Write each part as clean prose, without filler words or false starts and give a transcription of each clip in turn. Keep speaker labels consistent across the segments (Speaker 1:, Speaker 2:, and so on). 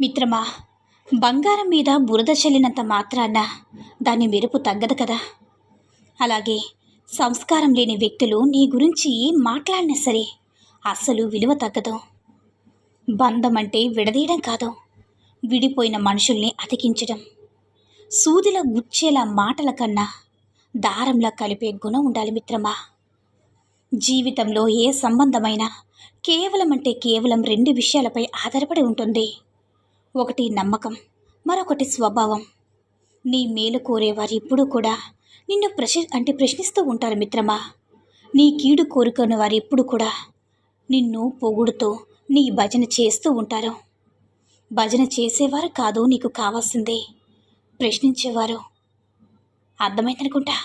Speaker 1: మిత్రమా, బంగారం మీద బురద చల్లినంత మాత్రాన దాని మెరుపు తగ్గదు కదా. అలాగే సంస్కారం లేని వ్యక్తులు నీ గురించి ఏం మాట్లాడినా సరే అస్సలు విలువ తగ్గదు. బంధం అంటే విడదీయడం కాదు, విడిపోయిన మనుషుల్ని అతికించడం. సూదిలా గుచ్చేలా మాటల కన్నా దారంలా కలిపే గుణం ఉండాలి మిత్రమా. జీవితంలో ఏ సంబంధమైనా కేవలం రెండు విషయాలపై ఆధారపడి ఉంటుంది. ఒకటి నమ్మకం, మరొకటి స్వభావం. నీ మేలు కోరేవారు ఎప్పుడూ కూడా నిన్ను ప్రశ్నిస్తూ ఉంటారు మిత్రమా. నీ కీడు కోరుకునే వారు ఎప్పుడు కూడా నిన్ను పొగుడుతూ నీ భజన చేస్తూ ఉంటారు. భజన చేసేవారు కాదు నీకు కావాల్సిందే, ప్రశ్నించేవారు. అర్థమైందనుకుంటా.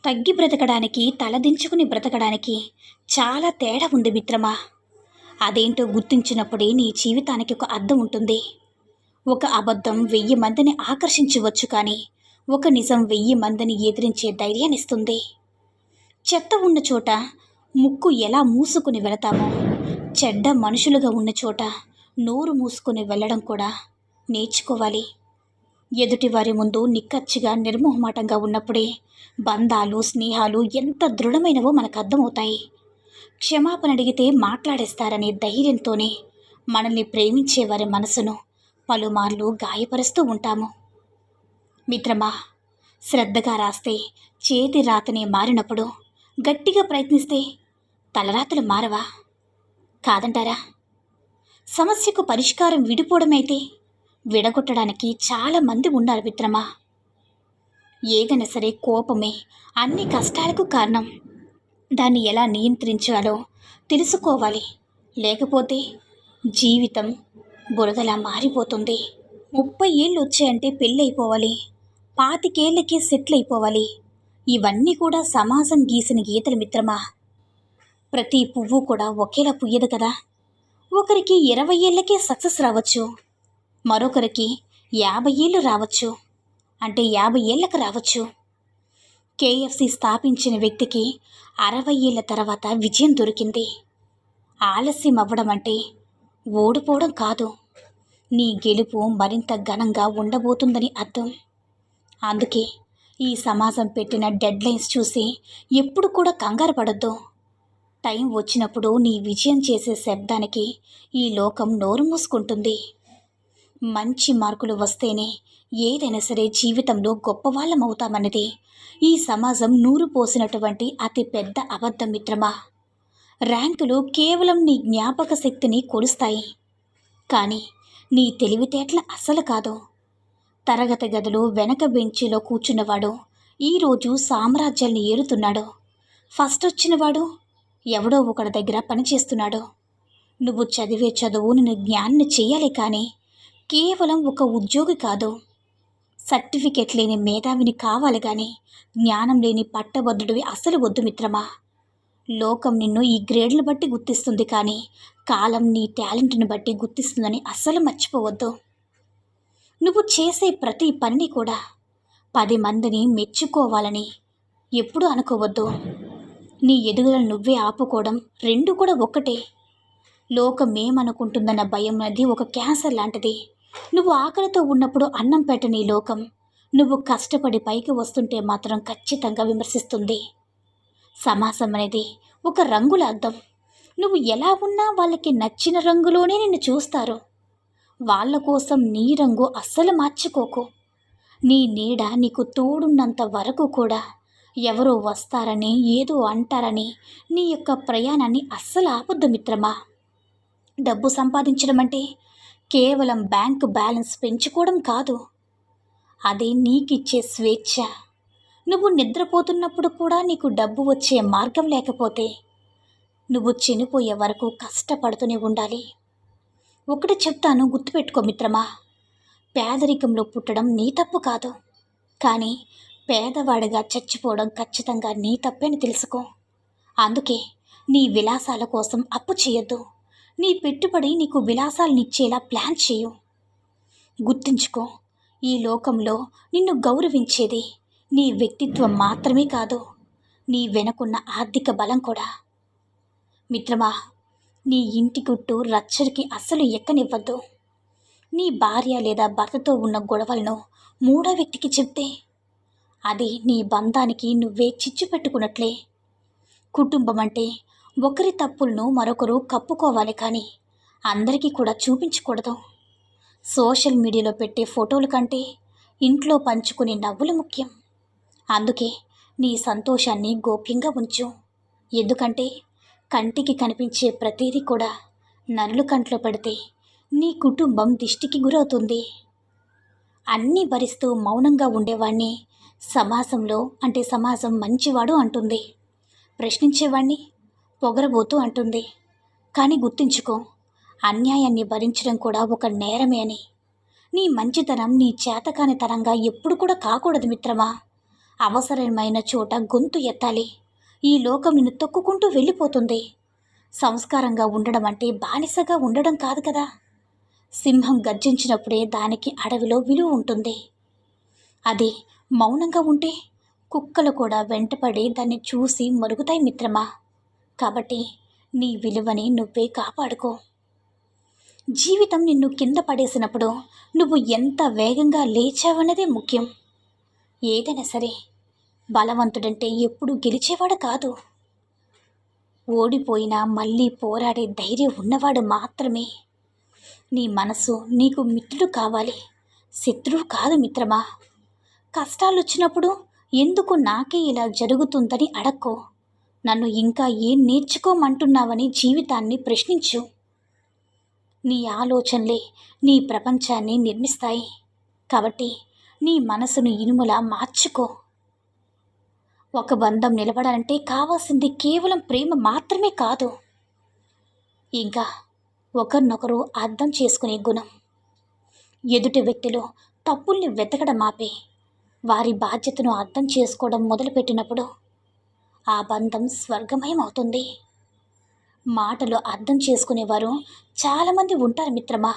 Speaker 1: తగ్గి బ్రతకడానికి, తలదించుకుని బ్రతకడానికి చాలా తేడా ఉంది మిత్రమా. అదేంటో గుర్తించినప్పుడే నీ జీవితానికి ఒక అర్థం ఉంటుంది. ఒక అబద్ధం 1000 మందిని ఆకర్షించవచ్చు, కానీ ఒక నిజం 1000 మందిని ఎదిరించే ధైర్యాన్ని ఇస్తుంది. చెత్త ఉన్న చోట ముక్కు ఎలా మూసుకుని వెళతామో, చెడ్డ మనుషులుగా ఉన్న చోట నోరు మూసుకుని వెళ్ళడం కూడా నేర్చుకోవాలి. ఎదుటివారి ముందు నిక్కచ్చిగా నిర్మోహమాటంగా ఉన్నప్పుడే బంధాలు, స్నేహాలు ఎంత దృఢమైనవో మనకు అర్థమవుతాయి. క్షమాపణ అడిగితే మాట్లాడేస్తారనే ధైర్యంతోనే మనల్ని ప్రేమించేవారి మనసును పలుమార్లు గాయపరుస్తూ ఉంటాము. మిత్రమా, శ్రద్ధగా రాస్తే చేతి రాతనే మారినప్పుడు గట్టిగా ప్రయత్నిస్తే తలరాతలు మారవా? కాదంటారా? సమస్యకు పరిష్కారం విడిపోవడమైతే విడగొట్టడానికి చాలామంది ఉన్నారు మిత్రమా. ఏదైనా సరే కోపమే అన్ని కష్టాలకు కారణం. దాన్ని ఎలా నియంత్రించాలో తెలుసుకోవాలి. లేకపోతే జీవితం బురదలా మారిపోతుంది. 30 ఏళ్ళు వచ్చాయంటే పెళ్ళి అయిపోవాలి, 25 ఏళ్ళకే సెటిల్ అయిపోవాలి. ఇవన్నీ కూడా సమాజం గీసిన గీతలు మిత్రమా. ప్రతి పువ్వు కూడా ఒకేలా పుయ్యదు కదా. ఒకరికి 20 ఏళ్ళకే సక్సెస్ రావచ్చు, మరొకరికి 50 ఏళ్ళు రావచ్చు, అంటే 50 ఏళ్ళకు రావచ్చు. కేఎఫ్సి స్థాపించిన వ్యక్తికి 60 ఏళ్ళ తర్వాత విజయం దొరికింది. ఆలస్యం అవ్వడం అంటే ఓడిపోవడం కాదు, నీ గెలుపు మరింత ఘనంగా ఉండబోతుందని అర్థం. అందుకే ఈ సమాజం పెట్టిన డెడ్లైన్స్ చూసి ఎప్పుడు కూడా కంగారు పడొద్దు. టైం వచ్చినప్పుడు నీ విజయం చేసే శబ్దానికి ఈ లోకం నోరు మూసుకుంటుంది. మంచి మార్కులు వస్తేనే ఏదైనా సరే జీవితంలో గొప్పవాళ్ళం అవుతామన్నది ఈ సమాజం నూరు పోసినటువంటి అతి పెద్ద అబద్ధం మిత్రమా. ర్యాంకులు కేవలం నీ జ్ఞాపక శక్తిని కొలుస్తాయి, కానీ నీ తెలివితేటల అస్సలు కాదు. తరగతి గదిలో వెనక బెంచిలో కూర్చున్నవాడు ఈరోజు సామ్రాజ్యాన్ని ఏరుతున్నాడు. ఫస్ట్ వచ్చినవాడు ఎవడో ఒకడి దగ్గర పనిచేస్తున్నాడు. నువ్వు చదివే చదువు నిన్ను జ్ఞానాన్ని చెయ్యాలి, కానీ కేవలం ఒక ఉద్యోగి కాదు. సర్టిఫికెట్ లేని మేధావిని కావాలి, కానీ జ్ఞానం లేని పట్టభద్రుడివి అసలు వద్దు మిత్రమా. లోకం నిన్ను ఈ గ్రేడ్లు బట్టి గుర్తిస్తుంది, కానీ కాలం నీ టాలెంట్ని బట్టి గుర్తిస్తుందని అస్సలు మర్చిపోవద్దు. నువ్వు చేసే ప్రతి పనిని కూడా 10 మందిని మెచ్చుకోవాలని ఎప్పుడూ అనుకోవద్దు. నీ ఎదుగుదలను నువ్వే ఆపుకోవడం రెండు కూడా ఒక్కటే. లోకం ఏమనుకుంటుందన్న భయం అనేది ఒక క్యాన్సర్ లాంటిది. నువ్వు ఆకలితో ఉన్నప్పుడు అన్నం పెట్టని లోకం నువ్వు కష్టపడి పైకి వస్తుంటే మాత్రం ఖచ్చితంగా విమర్శిస్తుంది. సమాజం అనేది ఒక రంగుల అద్దం. నువ్వు ఎలా ఉన్నా వాళ్ళకి నచ్చిన రంగులోనే నిన్ను చూస్తారు. వాళ్ళ కోసం నీ రంగు అస్సలు మార్చుకోకు. నీ నీడ నీకు తోడున్నంత వరకు కూడా ఎవరో వస్తారని, ఏదో అంటారని నీ యొక్క ప్రయాణాన్ని అస్సలు ఆపొద్దు మిత్రమా. డబ్బు సంపాదించడం అంటే కేవలం బ్యాంకు బ్యాలెన్స్ పెంచుకోవడం కాదు, అదే నీకిచ్చే స్వేచ్ఛ. నువ్వు నిద్రపోతున్నప్పుడు కూడా నీకు డబ్బు వచ్చే మార్గం లేకపోతే నువ్వు చనిపోయే వరకు కష్టపడుతూనే ఉండాలి. ఒకటి చెప్తాను, గుర్తుపెట్టుకో మిత్రమా. పేదరికంలో పుట్టడం నీ తప్పు కాదు, కానీ పేదవాడిగా చచ్చిపోవడం ఖచ్చితంగా నీ తప్పే అని తెలుసుకో. అందుకే నీ విలాసాల కోసం అప్పు చేయొద్దు. నీ పెట్టుబడి నీకు విలాసాలనిచ్చేలా ప్లాన్ చేయు. గుర్తుంచుకో, ఈ లోకంలో నిన్ను గౌరవించేది నీ వ్యక్తిత్వం మాత్రమే కాదు, నీ వెనకున్న ఆర్థిక బలం కూడా. మిత్రమా, నీ ఇంటి గుట్టు రచ్చడికి అస్సలు ఎక్కనివ్వద్దు. నీ భార్య లేదా భర్తతో ఉన్న గొడవలను మూడో వ్యక్తికి చెప్తే అది నీ బంధానికి నువ్వే చిచ్చు పెట్టుకున్నట్లే. కుటుంబం అంటే ఒకరి తప్పులను మరొకరు కప్పుకోవాలి, కానీ అందరికీ కూడా చూపించకూడదు. సోషల్ మీడియాలో పెట్టే ఫోటోల కంటే ఇంట్లో పంచుకునే నవ్వులు ముఖ్యం. అందుకే నీ సంతోషాన్ని గోప్యంగా ఉంచు. ఎందుకంటే కంటికి కనిపించే ప్రతిదీ కూడా నరుల కంట్లో పెడితే నీ కుటుంబం దిష్టికి గురవుతుంది. అన్నీ భరిస్తూ మౌనంగా ఉండేవాణ్ణి సమాజం మంచివాడు అంటుంది. ప్రశ్నించేవాణ్ణి పొగరబోతూ అంటుంది. కానీ గుర్తుంచుకో, అన్యాయాన్ని భరించడం కూడా ఒక నేరమే అని. నీ మంచితనం నీ చేతకానితనంగా ఎప్పుడు కూడా కాకూడదు మిత్రమా. అవసరమైన చోట గొంతు ఎత్తాలి. ఈ లోకం నిన్ను తొక్కుకుంటూ వెళ్ళిపోతుంది. సంస్కారంగా ఉండడం అంటే బానిసగా ఉండడం కాదు కదా. సింహం గర్జించినప్పుడే దానికి అడవిలో విలువ ఉంటుంది. అది మౌనంగా ఉంటే కుక్కలు కూడా వెంటపడి దాన్ని చూసి మరుగుతాయి మిత్రమా. కాబట్టి నీ విలువని నువ్వే కాపాడుకో. జీవితం నిన్ను కింద పడేసినప్పుడు నువ్వు ఎంత వేగంగా లేచావన్నదే ముఖ్యం. ఏదైనా సరే బలవంతుడంటే ఎప్పుడూ గెలిచేవాడు కాదు. ఓడిపోయినా మళ్ళీ పోరాడే ధైర్యం ఉన్నవాడు మాత్రమే. నీ మనసు నీకు మిత్రుడు కావాలి, శత్రువు కాదు మిత్రమా. కష్టాలు వచ్చినప్పుడు ఎందుకు నాకే ఇలా జరుగుతుందని అడక్కో. నన్ను ఇంకా ఏం నేర్చుకోమంటున్నావని జీవితాన్ని ప్రశ్నించు. నీ ఆలోచనలే నీ ప్రపంచాన్ని నిర్మిస్తాయి. కాబట్టి నీ మనసును ఇనుములా మార్చుకో. ఒక బంధం నిలబడాలంటే కావాల్సింది కేవలం ప్రేమ మాత్రమే కాదు, ఇంకా ఒకరినొకరు అర్థం చేసుకునే గుణం. ఎదుటి వ్యక్తిలో తప్పుల్ని వెతకడం ఆపి వారి బాధ్యతను అర్థం చేసుకోవడం మొదలుపెట్టినప్పుడు ఆ బంధం స్వర్గమయం అవుతుంది. మాటలు అర్థం చేసుకునేవారు చాలామంది ఉంటారు మిత్రమా,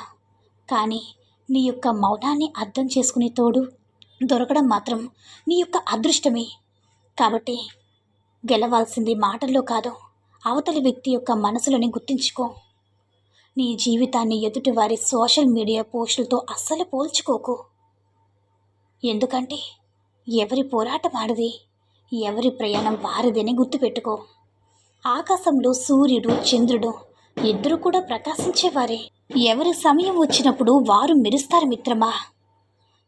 Speaker 1: కానీ నీ యొక్క మౌనాన్ని అర్థం చేసుకునే తోడు దొరకడం మాత్రం నీ యొక్క అదృష్టమే. కాబట్టి గెలవాల్సింది మాటల్లో కాదు, అవతలి వ్యక్తి యొక్క మనసులోని గుర్తించుకో. నీ జీవితాన్ని ఎదుటివారి సోషల్ మీడియా పోస్టులతో అస్సలు పోల్చుకోకు. ఎందుకంటే ఎవరి పోరాటం ఆడది, ఎవరి ప్రయాణం వారిదని గుర్తుపెట్టుకో. ఆకాశంలో సూర్యుడు చంద్రుడు ఇద్దరు కూడా ప్రకాశించేవారే. ఎవరి సమయం వచ్చినప్పుడు వారు మెరుస్తారు మిత్రమా.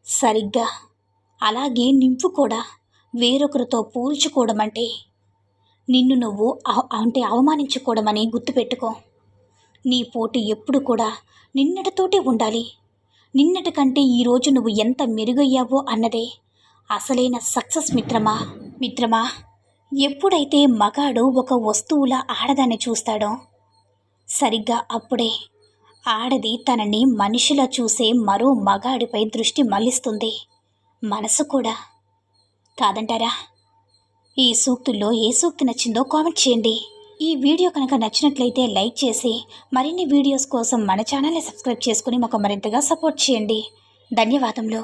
Speaker 1: సరిగ్గా అలాగే నువ్వు కూడా వేరొకరితో పోల్చుకోవడం అంటే నిన్ను నువ్వు అవమానించుకోవడం అని గుర్తుపెట్టుకో. నీ పోటీ ఎప్పుడు కూడా నిన్నటితోటే ఉండాలి. నిన్నటి కంటే ఈరోజు నువ్వు ఎంత మెరుగయ్యావో అన్నదే అసలైన సక్సెస్ మిత్రమా. ఎప్పుడైతే మగాడు ఒక వస్తువులా ఆడదాన్ని చూస్తాడో సరిగ్గా అప్పుడే ఆడది తనని మనిషిలా చూసే మరో మగాడిపై దృష్టి మళ్లిస్తుంది. మనసు కూడా. కాదంటారా? ఈ సూక్తుల్లో ఏ సూక్తి నచ్చిందో కామెంట్ చేయండి. ఈ వీడియో కనుక నచ్చినట్లయితే లైక్ చేసి మరిన్ని వీడియోస్ కోసం మన ఛానల్ని సబ్స్క్రైబ్ చేసుకుని మాకు మరింతగా సపోర్ట్ చేయండి. ధన్యవాదములు.